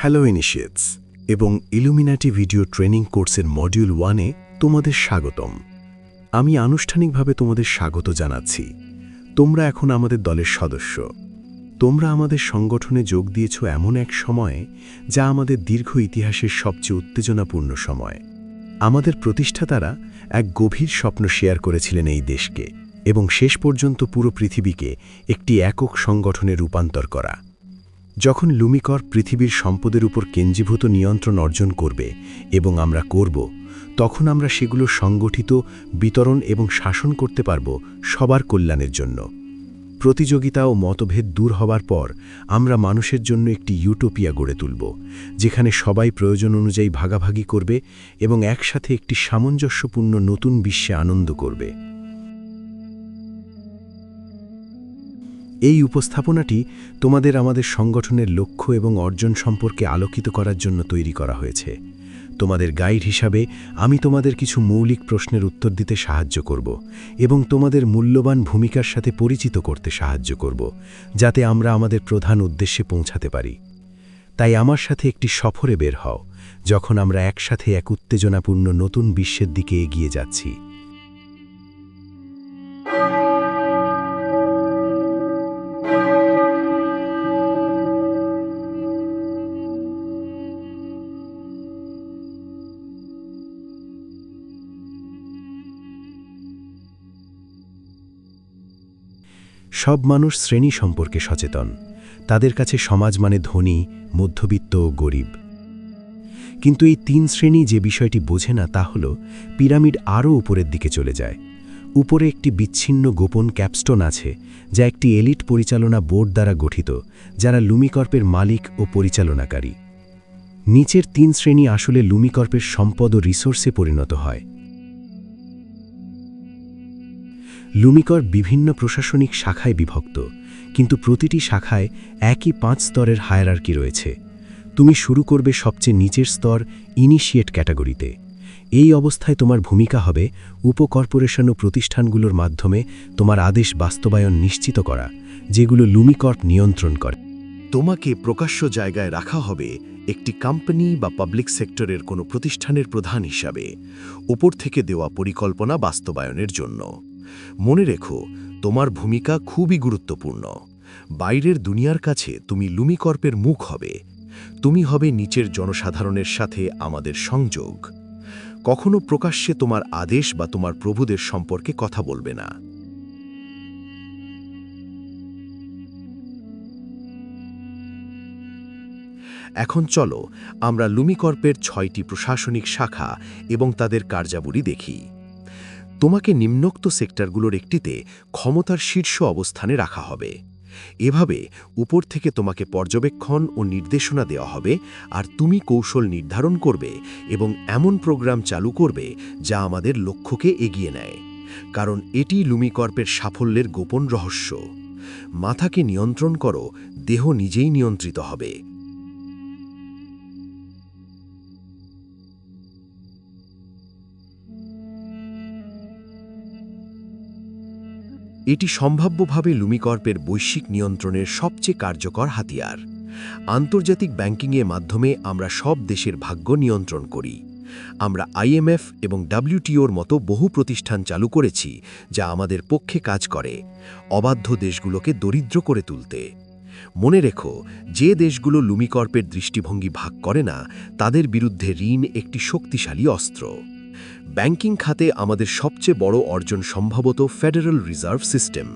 Hello ইনিশিয়েটস এবং Illuminati video training কোর্সের module 1-এ তোমাদের স্বাগতম। আমি আনুষ্ঠানিকভাবে তোমাদের স্বাগত জানাচ্ছি। তোমরা এখন আমাদের দলের সদস্য। তোমরা আমাদের সংগঠনে যোগ দিয়েছ এমন এক সময়ে যা আমাদের দীর্ঘ ইতিহাসের সবচেয়ে উত্তেজনাপূর্ণ সময়। আমাদের প্রতিষ্ঠাতারা এক গভীর স্বপ্ন শেয়ার করেছিলেন এই দেশকে এবং শেষ পর্যন্ত পুরো পৃথিবীকে একটি একক সংগঠনে রূপান্তর করা। যখন লুমিকর্প পৃথিবীর সম্পদের উপর কেন্দ্রীভূত নিয়ন্ত্রণ অর্জন করবে এবং আমরা করব, তখন আমরা সেগুলো সংগঠিত, বিতরণ এবং শাসন করতে পারব সবার কল্যাণের জন্য। প্রতিযোগিতা ও মতভেদ দূর হবার পর আমরা মানুষের জন্য একটি ইউটোপিয়া গড়ে তুলব, যেখানে সবাই প্রয়োজন অনুযায়ী ভাগাভাগি করবে এবং একসাথে একটি সামঞ্জস্যপূর্ণ নতুন বিশ্বে আনন্দ করবে। এই উপস্থাপনাটি তোমাদের আমাদের সংগঠনের লক্ষ্য এবং অর্জন সম্পর্কে আলোকিত করার জন্য তৈরি করা হয়েছে। তোমাদের গাইড হিসাবে আমি তোমাদের কিছু মৌলিক প্রশ্নের উত্তর দিতে সাহায্য করব এবং তোমাদের মূল্যবান ভূমিকার সাথে পরিচিত করতে সাহায্য করব, যাতে আমরা আমাদের প্রধান উদ্দেশ্যে পৌঁছাতে পারি। তাই আমার সাথে একটি সফরে বের হও, যখন আমরা একসাথে এক উত্তেজনাপূর্ণ নতুন বিশ্বের দিকে এগিয়ে যাচ্ছি। সব মানুষ শ্রেণী সম্পর্কে সচেতন। তাদের কাছে সমাজ মানে ধনী, মধ্যবিত্ত ও গরিব। কিন্তু এই তিন শ্রেণী যে বিষয়টি বোঝে না তা হল পিরামিড আরও উপরের দিকে চলে যায়। উপরে একটি বিচ্ছিন্ন গোপন ক্যাপস্টোন আছে, যা একটি এলিট পরিচালনা বোর্ড দ্বারা গঠিত, যারা লুমিকর্পের মালিক ও পরিচালনাকারী। নিচের তিন শ্রেণী আসলে লুমিকর্পের সম্পদ ও রিসোর্সে পরিণত হয়। লুমিকর্প বিভিন্ন প্রশাসনিক শাখায় বিভক্ত, কিন্তু প্রতিটি শাখায় একই 5 স্তরের হায়ারার্কি রয়েছে। তুমি শুরু করবে সবচেয়ে নিচের স্তর, ইনিশিয়েট ক্যাটাগরিতে। এই অবস্থায় তোমার ভূমিকা হবে উপকর্পোরেশন ও প্রতিষ্ঠানগুলোর মাধ্যমে তোমার আদেশ বাস্তবায়ন নিশ্চিত করা, যেগুলো লুমিকর্প নিয়ন্ত্রণ করে। তোমাকে প্রকাশ্য জায়গায় রাখা হবে একটি কোম্পানি বা পাবলিক সেক্টরের কোনো প্রতিষ্ঠানের প্রধান হিসাবে, উপর থেকে দেওয়া পরিকল্পনা বাস্তবায়নের জন্য। মনে রেখো, তোমার ভূমিকা খুবই গুরুত্বপূর্ণ। বাইরের দুনিয়ার কাছে তুমি লুমিকর্পের মুখ হবে। তুমি হবে নিচের জনসাধারণের সাথে আমাদের সংযোগ। কখনো প্রকাশ্যে তোমার আদেশ বা তোমার প্রভুদের সম্পর্কে কথা বলবে না। এখন চলো আমরা লুমিকর্পের 6টি প্রশাসনিক শাখা এবং তাদের কার্যাবলী দেখি। তোমাকে নিম্নোক্ত সেক্টরগুলোর একটিতে ক্ষমতার শীর্ষ অবস্থানে রাখা হবে। এভাবে উপর থেকে তোমাকে পর্যবেক্ষণ ও নির্দেশনা দেওয়া হবে, আর তুমি কৌশল নির্ধারণ করবে এবং এমন প্রোগ্রাম চালু করবে যা আমাদের লক্ষ্যকে এগিয়ে নেয়। কারণ এটি লুমিকর্পের সাফল্যের গোপন রহস্য। মাথাকে নিয়ন্ত্রণ করো, দেহ নিজেই নিয়ন্ত্রিত হবে। এটি সম্ভাব্যভাবে লুমিকর্পের বৈশ্বিক নিয়ন্ত্রণের সবচেয়ে কার্যকর হাতিয়ার। আন্তর্জাতিক ব্যাংকিংয়ের মাধ্যমে আমরা সব দেশের ভাগ্য নিয়ন্ত্রণ করি। আমরা IMF এবং WTOর মতো বহু প্রতিষ্ঠান চালু করেছি, যা আমাদের পক্ষে কাজ করে, অবাধ্য দেশগুলোকে দরিদ্র করে তুলতে। মনে রেখো, যে দেশগুলো লুমিকর্পের দৃষ্টিভঙ্গি ভাগ করে না, তাদের বিরুদ্ধে ঋণ একটি শক্তিশালী অস্ত্র। ব্যাংকিং খাতে আমাদের সবচেয়ে বড় অর্জন সম্ভবত ফেডারেল রিজার্ভ সিস্টেম।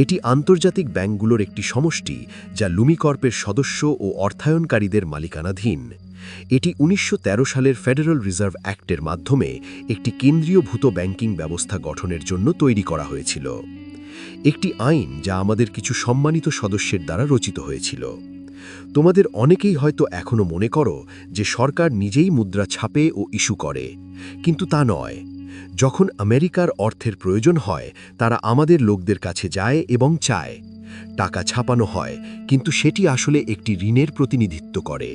এটি আন্তর্জাতিক ব্যাংকগুলোর একটি সমষ্টি, যা লুমিকর্পের সদস্য ও অর্থায়নকারীদের মালিকানাধীন। এটি 1913 সালের ফেডারেল রিজার্ভ অ্যাক্টের মাধ্যমে একটি কেন্দ্রীয়ভূত ব্যাংকিং ব্যবস্থা গঠনের জন্য তৈরি করা হয়েছিল। একটি আইন যা আমাদের কিছু সম্মানিত সদস্যের দ্বারা রচিত হয়েছিল। তোমাদের অনেকেই হয়তো এখনও মনে করো যে সরকার নিজেই মুদ্রা ছাপে ও ইস্যু করে, কিন্তু তা নয়। যখন আমেরিকার অর্থের প্রয়োজন হয়, তারা আমাদের লোকদের কাছে যায় এবং চায়। টাকা ছাপানো হয়, কিন্তু সেটি আসলে একটি ঋণের প্রতিনিধিত্ব করে।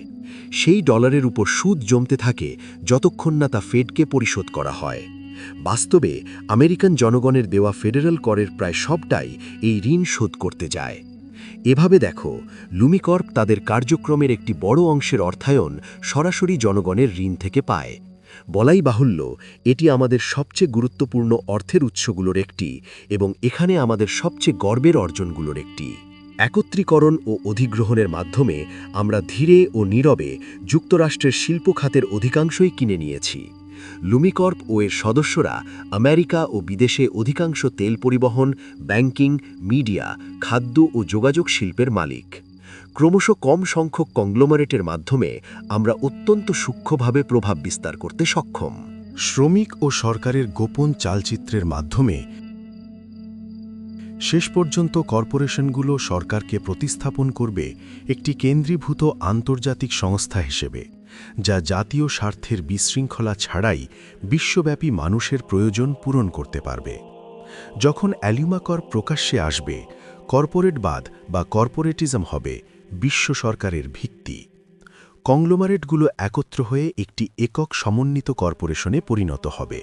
সেই ডলারের উপর সুদ জমতে থাকে যতক্ষণ না তা ফেডকে পরিশোধ করা হয়। বাস্তবে আমেরিকান জনগণের দেওয়া ফেডারেল করের প্রায় সবটাই এই ঋণ শোধ করতে যায়। এভাবে দেখো, লুমিকর্প তাদের কার্যক্রমের একটি বড় অংশের অর্থায়ন সরাসরি জনগণের ঋণ থেকে পায়। বলাই বাহুল্য, এটি আমাদের সবচেয়ে গুরুত্বপূর্ণ অর্থের উৎসগুলোর একটি এবং এখানে আমাদের সবচেয়ে গর্বের অর্জনগুলোর একটি। একত্রীকরণ ও অধিগ্রহণের মাধ্যমে আমরা ধীরে ও নীরবে যুক্তরাষ্ট্রের শিল্প খাতের অধিকাংশই কিনে নিয়েছি। লুমিকর্প ও এর সদস্যরা আমেরিকা ও বিদেশে অধিকাংশ তেল পরিবহন, ব্যাংকিং, মিডিয়া, খাদ্য ও যোগাযোগ শিল্পের মালিক। ক্রমশ কম সংখ্যক কংগ্লোমারেটের মাধ্যমে আমরা অত্যন্ত সূক্ষ্মভাবে প্রভাব বিস্তার করতে সক্ষম। শ্রমিক ও সরকারের গোপন চালচিত্রের মাধ্যমে শেষ পর্যন্ত কর্পোরেশনগুলো সরকারকে প্রতিস্থাপন করবে একটি কেন্দ্রীভূত আন্তর্জাতিক সংস্থা হিসেবে, যা জাতীয় স্বার্থের বিশৃঙ্খলা ছাড়াই বিশ্বব্যাপী মানুষের প্রয়োজন পূরণ করতে পারবে। যখন অ্যালুমা কর্প প্রকাশ্যে আসবে, কর্পোরেটবাদ বা কর্পোরেটিজম হবে বিশ্ব সরকারের ভিত্তি। কংগ্লোমারেটগুলো একত্র হয়ে একটি একক সমন্বিত কর্পোরেশনে পরিণত হবে,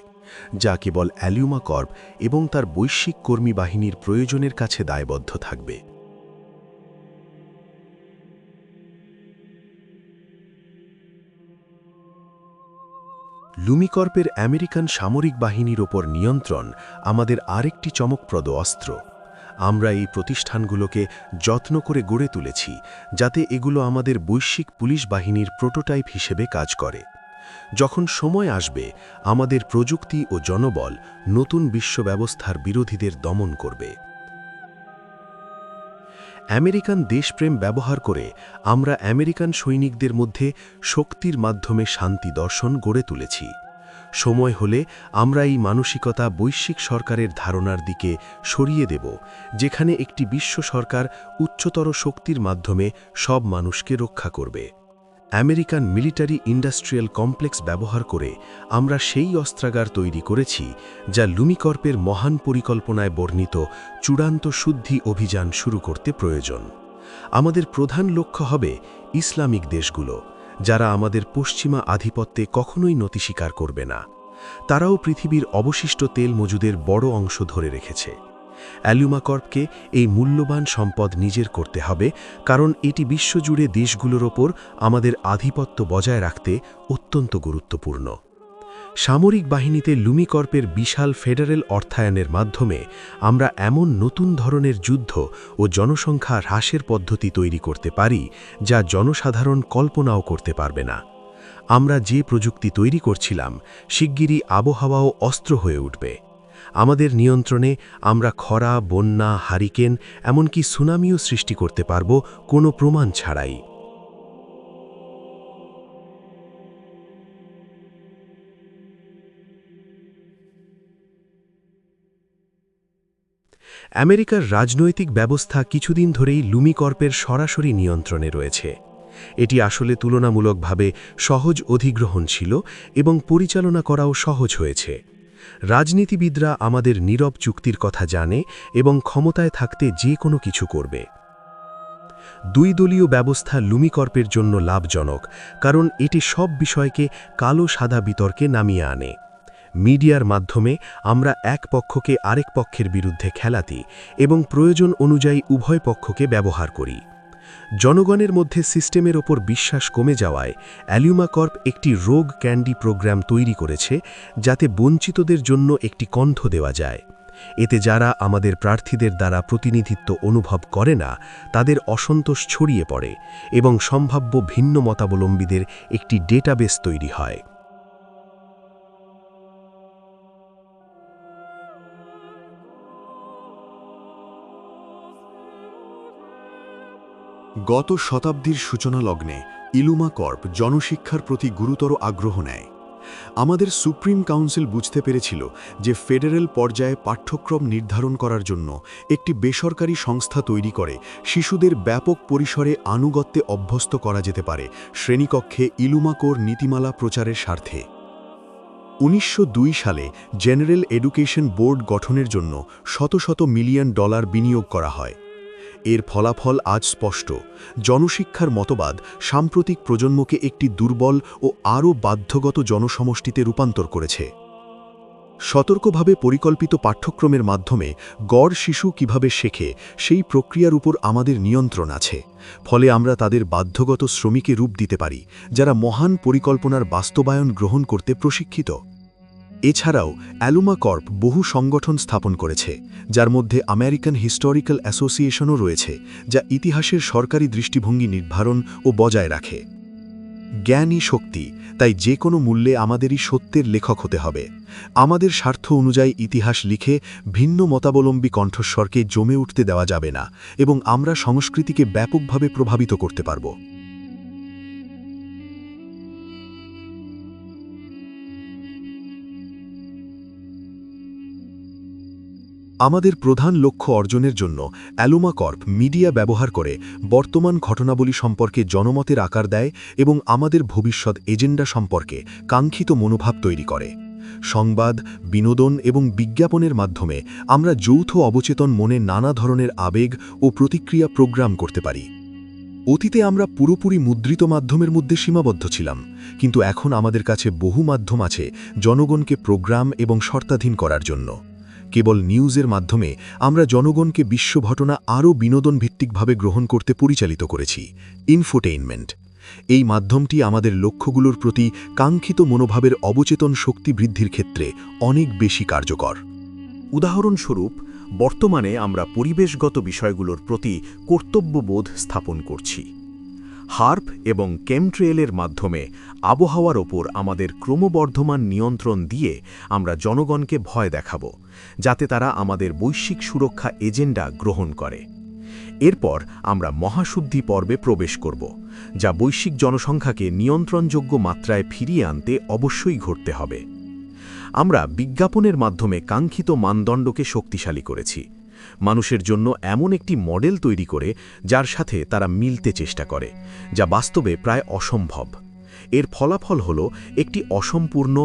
যা কেবল অ্যালুমা কর্প এবং তার বৈশ্বিক কর্মী বাহিনীর প্রয়োজনের কাছে দায়বদ্ধ থাকবে। লুমিকর্পের আমেরিকান সামরিক বাহিনীর ওপর নিয়ন্ত্রণ আমাদের আরেকটি চমকপ্রদ অস্ত্র। আমরা এই প্রতিষ্ঠানগুলোকে যত্ন করে গড়ে তুলেছি, যাতে এগুলো আমাদের বৈশ্বিক পুলিশ বাহিনীর প্রোটোটাইপ হিসেবে কাজ করে। যখন সময় আসবে, আমাদের প্রযুক্তি ও জনবল নতুন বিশ্ব ব্যবস্থার বিরোধীদের দমন করবে। আমেরিকান দেশপ্রেম ব্যবহার করে আমরা আমেরিকান সৈনিকদের মধ্যে শক্তির মাধ্যমে শান্তি দর্শন গড়ে তুলেছি। সময় হলে আমরা এই মানসিকতা বৈশ্বিক সরকারের ধারণার দিকে সরিয়ে দেব, যেখানে একটি বিশ্ব সরকার উচ্চতর শক্তির মাধ্যমে সব মানুষকে রক্ষা করবে। আমেরিকান মিলিটারি ইন্ডাস্ট্রিয়াল কমপ্লেক্স ব্যবহার করে আমরা সেই অস্ত্রাগার তৈরি করেছি, যা লুমিকর্পের মহান পরিকল্পনায় বর্ণিত চূড়ান্ত শুদ্ধি অভিযান শুরু করতে প্রয়োজন। আমাদের প্রধান লক্ষ্য হবে ইসলামিক দেশগুলো, যারা আমাদের পশ্চিমা আধিপত্যে কখনোই নতি স্বীকার করবে না। তারাও পৃথিবীর অবশিষ্ট তেল মজুদের বড় অংশ ধরে রেখেছে। অ্যালুমা কর্পকে এই মূল্যবান সম্পদ নিজের করতে হবে, কারণ এটি বিশ্বজুড়ে দেশগুলোর ওপর আমাদের আধিপত্য বজায় রাখতে অত্যন্ত গুরুত্বপূর্ণ। সামরিক বাহিনীতে লুমিকর্পের বিশাল ফেডারেল অর্থায়নের মাধ্যমে আমরা এমন নতুন ধরনের যুদ্ধ ও জনসংখ্যা হ্রাসের পদ্ধতি তৈরি করতে পারি, যা জনসাধারণ কল্পনাও করতে পারবে না। আমরা যে প্রযুক্তি তৈরি করছিলাম, শিগগিরই আবহাওয়াও অস্ত্র হয়ে উঠবে। আমাদের নিয়ন্ত্রণে আমরা খরা, বন্যা, হারিকেন, এমনকি সুনামিও সৃষ্টি করতে পারব কোনো প্রমাণ ছাড়াই। আমেরিকার রাজনৈতিক ব্যবস্থা কিছুদিন ধরেই লুমিকর্পের সরাসরি নিয়ন্ত্রণে রয়েছে। এটি আসলে তুলনামূলকভাবে সহজ অধিগ্রহণ ছিল এবং পরিচালনা করাও সহজ হয়েছে। রাজনীতিবিদরা আমাদের নীরব চুক্তির কথা জানে এবং ক্ষমতায় থাকতে যে কোনো কিছু করবে। দুই দলীয় ব্যবস্থা লুমিকর্পের জন্য লাভজনক, কারণ এটি সব বিষয়কে কালো সাদা বিতর্কে নামিয়ে আনে। মিডিয়ার মাধ্যমে আমরা এক পক্ষকে আরেক পক্ষের বিরুদ্ধে খেলাতে এবং প্রয়োজন অনুযায়ী উভয় পক্ষকে ব্যবহার করি। জনগণের মধ্যে সিস্টেমের ওপর বিশ্বাস কমে যাওয়ায় অ্যালুমা কর্প একটি রোগ ক্যান্ডি প্রোগ্রাম তৈরি করেছে, যাতে বঞ্চিতদের জন্য একটি কণ্ঠ দেওয়া যায়। এতে যারা আমাদের প্রার্থীদের দ্বারা প্রতিনিধিত্ব অনুভব করে না, তাদের অসন্তোষ ছড়িয়ে পড়ে এবং সম্ভাব্য ভিন্ন মতাবলম্বীদের একটি ডেটাবেস তৈরি হয়। গত শতাব্দীর সূচনা লগ্নে ইলুমা কর্প জনশিক্ষার প্রতি গুরুতর আগ্রহ নেয়। আমাদের সুপ্রিম কাউন্সিল বুঝতে পেরেছিল যে ফেডারেল পর্যায়ে পাঠ্যক্রম নির্ধারণ করার জন্য একটি বেসরকারি সংস্থা তৈরি করে শিশুদের ব্যাপক পরিসরে আনুগত্যে অভ্যস্ত করা যেতে পারে শ্রেণীকক্ষে ইলুমা কোর নীতিমালা প্রচারের স্বার্থে। 1902 সালে জেনারেল এডুকেশন বোর্ড গঠনের জন্য শত শত মিলিয়ন ডলার বিনিয়োগ করা হয়। এর ফলাফল আজ স্পষ্ট। জনশিক্ষার মতবাদ সাম্প্রতিক প্রজন্মকে একটি দুর্বল ও আরও বাধ্যগত জনসমষ্টিতে রূপান্তর করেছে। সতর্কভাবে পরিকল্পিত পাঠ্যক্রমের মাধ্যমে গড় শিশু কিভাবে শেখে সেই প্রক্রিয়ার উপর আমাদের নিয়ন্ত্রণ আছে। ফলে আমরা তাদের বাধ্যগত শ্রমিকে রূপ দিতে পারি, যারা মহান পরিকল্পনার বাস্তবায়ন গ্রহণ করতে প্রশিক্ষিত। এছাড়াও অ্যালুমা কর্প বহু সংগঠন স্থাপন করেছে, যার মধ্যে আমেরিকান হিস্টোরিক্যাল অ্যাসোসিয়েশনও রয়েছে, যা ইতিহাসের সরকারি দৃষ্টিভঙ্গি নির্ধারণ ও বজায় রাখে। জ্ঞানই শক্তি, তাই যে কোনো মূল্যে আমাদেরই সত্যের লেখক হতে হবে। আমাদের স্বার্থ অনুযায়ী ইতিহাস লিখে ভিন্ন মতাবলম্বী কণ্ঠস্বরকে জমে উঠতে দেওয়া যাবে না, এবং আমরা সংস্কৃতিকে ব্যাপকভাবে প্রভাবিত করতে পারব। আমাদের প্রধান লক্ষ্য অর্জনের জন্য অ্যালুমা কর্প মিডিয়া ব্যবহার করে বর্তমান ঘটনাবলী সম্পর্কে জনমতের আকার দেয় এবং আমাদের ভবিষ্যৎ এজেন্ডা সম্পর্কে কাঙ্ক্ষিত মনোভাব তৈরি করে। সংবাদ, বিনোদন এবং বিজ্ঞাপনের মাধ্যমে আমরা যৌথ অবচেতন মনে নানা ধরনের আবেগ ও প্রতিক্রিয়া প্রোগ্রাম করতে পারি। অতীতে আমরা পুরোপুরি মুদ্রিত মাধ্যমের মধ্যে সীমাবদ্ধ ছিলাম, কিন্তু এখন আমাদের কাছে বহু মাধ্যম আছে জনগণকে প্রোগ্রাম এবং শর্তাধীন করার জন্য। কেবল নিউজের মাধ্যমে আমরা জনগণকে বিশ্ব ঘটনা আরও বিনোদন ভিত্তিকভাবে গ্রহণ করতে পরিচালিত করেছি। ইনফোটেইনমেন্ট এই মাধ্যমটি আমাদের লক্ষ্যগুলোর প্রতি কাঙ্ক্ষিত মনোভাবের অবচেতন শক্তি বৃদ্ধির ক্ষেত্রে অনেক বেশি কার্যকর। উদাহরণস্বরূপ, বর্তমানে আমরা পরিবেশগত বিষয়গুলোর প্রতি কর্তব্যবোধ স্থাপন করছি। হার্প এবং কেমট্রেলের মাধ্যমে আবহাওয়ার ওপর আমাদের ক্রমবর্ধমান নিয়ন্ত্রণ দিয়ে আমরা জনগণকে ভয় দেখাব, যাতে তারা আমাদের বৈশ্বিক সুরক্ষা এজেন্ডা গ্রহণ করে। এরপর আমরা মহাশুদ্ধি পর্বে প্রবেশ করব, যা বৈশ্বিক জনসংখ্যাকে নিয়ন্ত্রণযোগ্য মাত্রায় ফিরিয়ে আনতে অবশ্যই ঘটতে হবে। আমরা বিজ্ঞাপনের মাধ্যমে কাঙ্ক্ষিত মানদণ্ডকে শক্তিশালী করেছি, মানুষের জন্য এমন একটি মডেল তৈরি করে যার সাথে তারা মিলতে চেষ্টা করে, যা বাস্তবে প্রায় অসম্ভব। এর ফলাফল হল একটি অসম্পূর্ণ,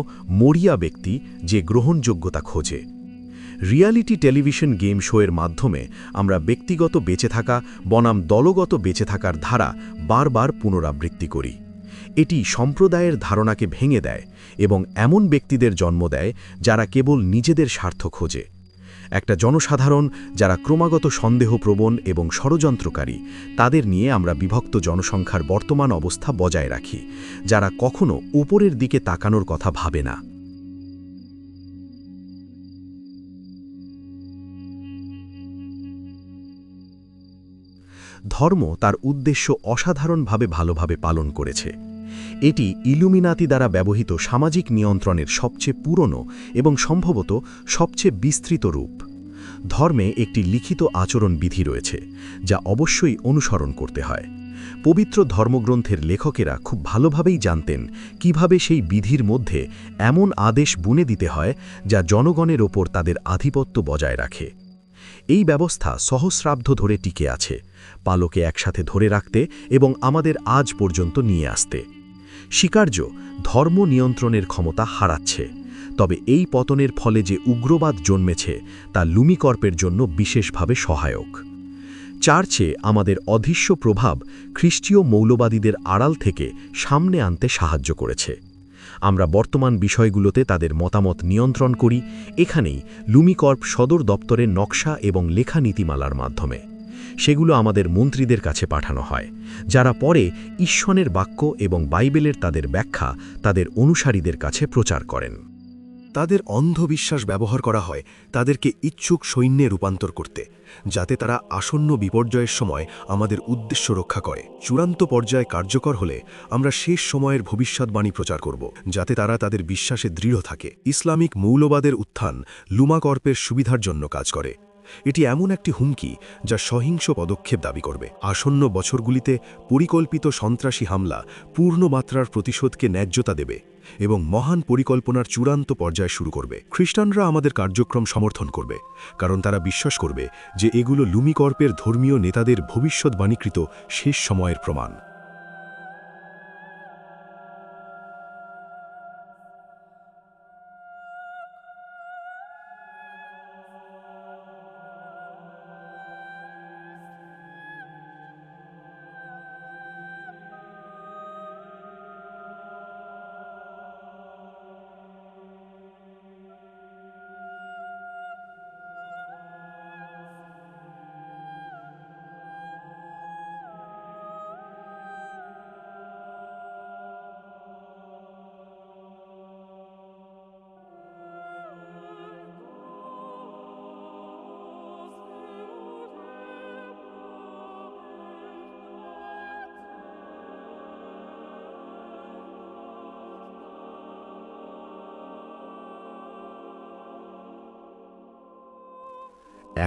মরিয়া ব্যক্তি যে গ্রহণযোগ্যতা খোঁজে। রিয়ালিটি টেলিভিশন গেম শোয়ের মাধ্যমে আমরা ব্যক্তিগত বেঁচে থাকা বনাম দলগত বেঁচে থাকার ধারা বারবার পুনরাবৃত্তি করি। এটি সম্প্রদায়ের ধারণাকে ভেঙে দেয় এবং এমন ব্যক্তিদের জন্ম দেয় যারা কেবল নিজেদের স্বার্থ খোঁজে। একটা জনসাধারণ যারা ক্রমাগত সন্দেহপ্রবণ এবং ষড়যন্ত্রকারী, তাদের নিয়ে আমরা বিভক্ত জনসংখ্যার বর্তমান অবস্থা বজায় রাখি, যারা কখনো উপরের দিকে তাকানোর কথা ভাবে না। ধর্ম তার উদ্দেশ্য অসাধারণভাবে ভালোভাবে পালন করেছে। এটি ইলুমিনাতি দ্বারা ব্যবহৃত সামাজিক নিয়ন্ত্রণের সবচেয়ে পুরনো এবং সম্ভবত সবচেয়ে বিস্তৃত রূপ। ধর্মে একটি লিখিত আচরণ বিধি রয়েছে, যা অবশ্যই অনুসরণ করতে হয়। পবিত্র ধর্মগ্রন্থের লেখকেরা খুব ভালোভাবেই জানতেন কিভাবে সেই বিধির মধ্যে এমন আদেশ বুনে দিতে হয় যা জনগণের ওপর তাদের আধিপত্য বজায় রাখে। এই ব্যবস্থা সহস্রাব্দ ধরে টিকে আছে, পালকে একসাথে ধরে রাখতে এবং আমাদের আজ পর্যন্ত নিয়ে আসতে। স্বীকার্য, ধর্ম নিয়ন্ত্রণের ক্ষমতা হারাচ্ছে, তবে এই পতনের ফলে যে উগ্রবাদ জন্মেছে তা লুমিকর্পের জন্য বিশেষভাবে সহায়ক। চার্চে আমাদের অদৃশ্য প্রভাব খ্রিস্টীয় মৌলবাদীদের আড়াল থেকে সামনে আনতে সাহায্য করেছে। আমরা বর্তমান বিষয়গুলোতে তাদের মতামত নিয়ন্ত্রণ করি, এখানেই লুমিকর্প সদর দপ্তরের নকশা এবং লেখা নীতিমালার মাধ্যমে। সেগুলো আমাদের মন্ত্রীদের কাছে পাঠানো হয়, যারা পরে ঈশ্বরের বাক্য এবং বাইবেলের তাদের ব্যাখ্যা তাদের অনুসারীদের কাছে প্রচার করেন। তাদের অন্ধবিশ্বাস ব্যবহার করা হয় তাদেরকে ইচ্ছুক সৈন্যে রূপান্তর করতে, যাতে তারা আসন্ন বিপর্যয়ের সময় আমাদের উদ্দেশ্য রক্ষা করে। চূড়ান্ত পর্যায়ে কার্যকর হলে আমরা শেষ সময়ের ভবিষ্যৎবাণী প্রচার করব, যাতে তারা তাদের বিশ্বাসে দৃঢ় থাকে। ইসলামিক মৌলবাদের উত্থান লুমাকর্পের সুবিধার জন্য কাজ করে। এটি এমন একটি হুমকি যা সহিংস পদক্ষেপ দাবি করবে। আসন্ন বছরগুলিতে পরিকল্পিত সন্ত্রাসী হামলা পূর্ণমাত্রার প্রতিশোধকে ন্যায্যতা দেবে এবং মহান পরিকল্পনার চূড়ান্ত পর্যায় শুরু করবে। খ্রিস্টানরা আমাদের কার্যক্রম সমর্থন করবে, কারণ তারা বিশ্বাস করবে যে এগুলো লুমিকর্পের ধর্মীয় নেতাদের ভবিষ্যৎবাণীকৃত শেষ সময়ের প্রমাণ।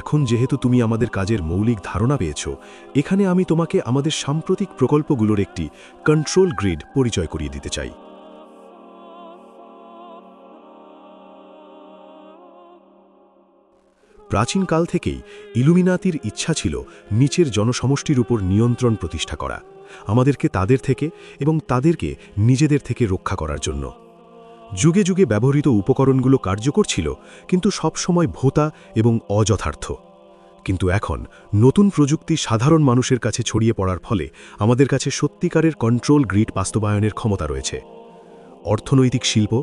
এখন যেহেতু তুমি আমাদের কাজের মৌলিক ধারণা পেয়েছ, এখানে আমি তোমাকে আমাদের সাম্প্রতিক প্রকল্পগুলোর একটি কন্ট্রোল গ্রিড পরিচয় করিয়ে দিতে চাই। প্রাচীনকাল থেকেই ইলুমিনাতির ইচ্ছা ছিল নিচের জনসমষ্টির উপর নিয়ন্ত্রণ প্রতিষ্ঠা করা, আমাদেরকে তাদের থেকে এবং তাদেরকে নিজেদের থেকে রক্ষা করার জন্য। যুগে যুগে ব্যবহৃত উপকরণগুলো কার্যকর ছিল, কিন্তু সবসময় ভোঁতা এবং অযথার্থ। কিন্তু এখন নতুন প্রযুক্তি সাধারণ মানুষের কাছে ছড়িয়ে পড়ার ফলে আমাদের কাছে সত্যিকারের কন্ট্রোল গ্রিড বাস্তবায়নের ক্ষমতা রয়েছে। অর্থনৈতিক শিল্প,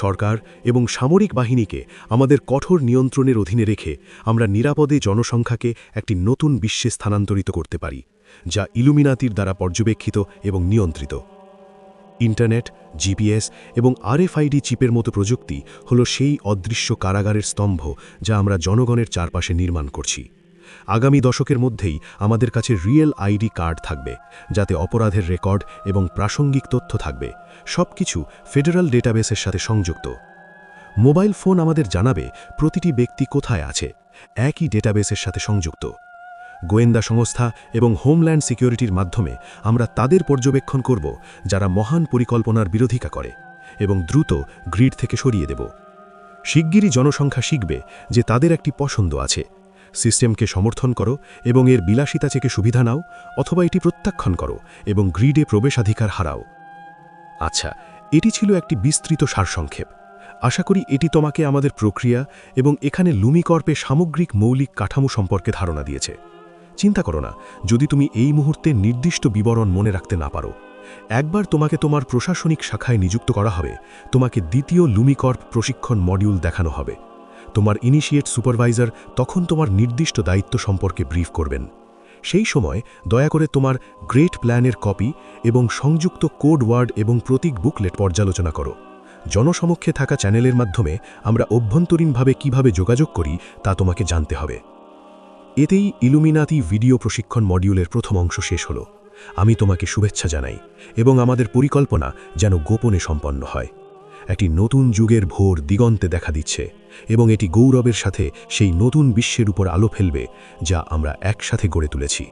সরকার এবং সামরিক বাহিনীকে আমাদের কঠোর নিয়ন্ত্রণের অধীনে রেখে আমরা নিরাপদে জনসংখ্যাকে একটি নতুন বিশ্বে স্থানান্তরিত করতে পারি, যা ইলুমিনাতির দ্বারা পর্যবেক্ষিত এবং নিয়ন্ত্রিত। ইন্টারনেট, জিপিএস এবং RFID চিপের মতো প্রযুক্তি হল সেই অদৃশ্য কারাগারের স্তম্ভ যা আমরা জনগণের চারপাশে নির্মাণ করছি। আগামী দশকের মধ্যেই আমাদের কাছে রিয়েল আইডি কার্ড থাকবে, যাতে অপরাধের রেকর্ড এবং প্রাসঙ্গিক তথ্য থাকবে, সবকিছু ফেডারেল ডেটাবেসের সাথে সংযুক্ত। মোবাইল ফোন আমাদের জানাবে প্রতিটি ব্যক্তি কোথায় আছে, একই ডেটাবেসের সাথে সংযুক্ত। গোয়েন্দা সংস্থা এবং হোমল্যান্ড সিকিউরিটির মাধ্যমে আমরা তাদের পর্যবেক্ষণ করব যারা মহান পরিকল্পনার বিরোধিতা করে, এবং দ্রুত গ্রিড থেকে সরিয়ে দেব। শিগগিরই জনসংখ্যা শিখবে যে তাদের একটি পছন্দ আছে। সিস্টেমকে সমর্থন করো এবং এর বিলাসিতা থেকে সুবিধা নাও, অথবা এটি প্রত্যাখ্যান করো এবং গ্রিডে প্রবেশাধিকার হারাও। আচ্ছা, এটি ছিল একটি বিস্তৃত সারসংক্ষেপ। আশা করি এটি তোমাকে আমাদের প্রক্রিয়া এবং এখানে লুমিকর্পে সামগ্রিক মৌলিক কাঠামো সম্পর্কে ধারণা দিয়েছে। চিন্তা করো না যদি তুমি এই মুহূর্তে নির্দিষ্ট বিবরণ মনে রাখতে না পারো। একবার তোমাকে তোমার প্রশাসনিক শাখায় নিযুক্ত করা হবে, তোমাকে দ্বিতীয় লুমিকর্প প্রশিক্ষণ মডিউল দেখানো হবে। তোমার ইনিশিয়েট সুপারভাইজার তখন তোমার নির্দিষ্ট দায়িত্ব সম্পর্কে ব্রিফ করবেন। সেই সময় দয়া করে তোমার গ্রেট প্ল্যানের কপি এবং সংযুক্ত কোড ওয়ার্ড এবং প্রতীক বুকলেট পর্যালোচনা করো। জনসমক্ষে থাকা চ্যানেলের মাধ্যমে আমরা অভ্যন্তরীণভাবে কিভাবে যোগাযোগ করি তা তোমাকে জানতে হবে। এতেই ইলুমিনাতি ভিডিও প্রশিক্ষণ মডিউলের প্রথম অংশ শেষ হলো। আমি তোমাকে শুভেচ্ছা জানাই এবং আমাদের পরিকল্পনা যেন গোপনে সম্পন্ন হয়। একটি নতুন যুগের ভোর দিগন্তে দেখা দিচ্ছে এবং এটি গৌরবের সাথে সেই নতুন বিশ্বের উপর আলো ফেলবে যা আমরা একসাথে গড়ে তুলেছি।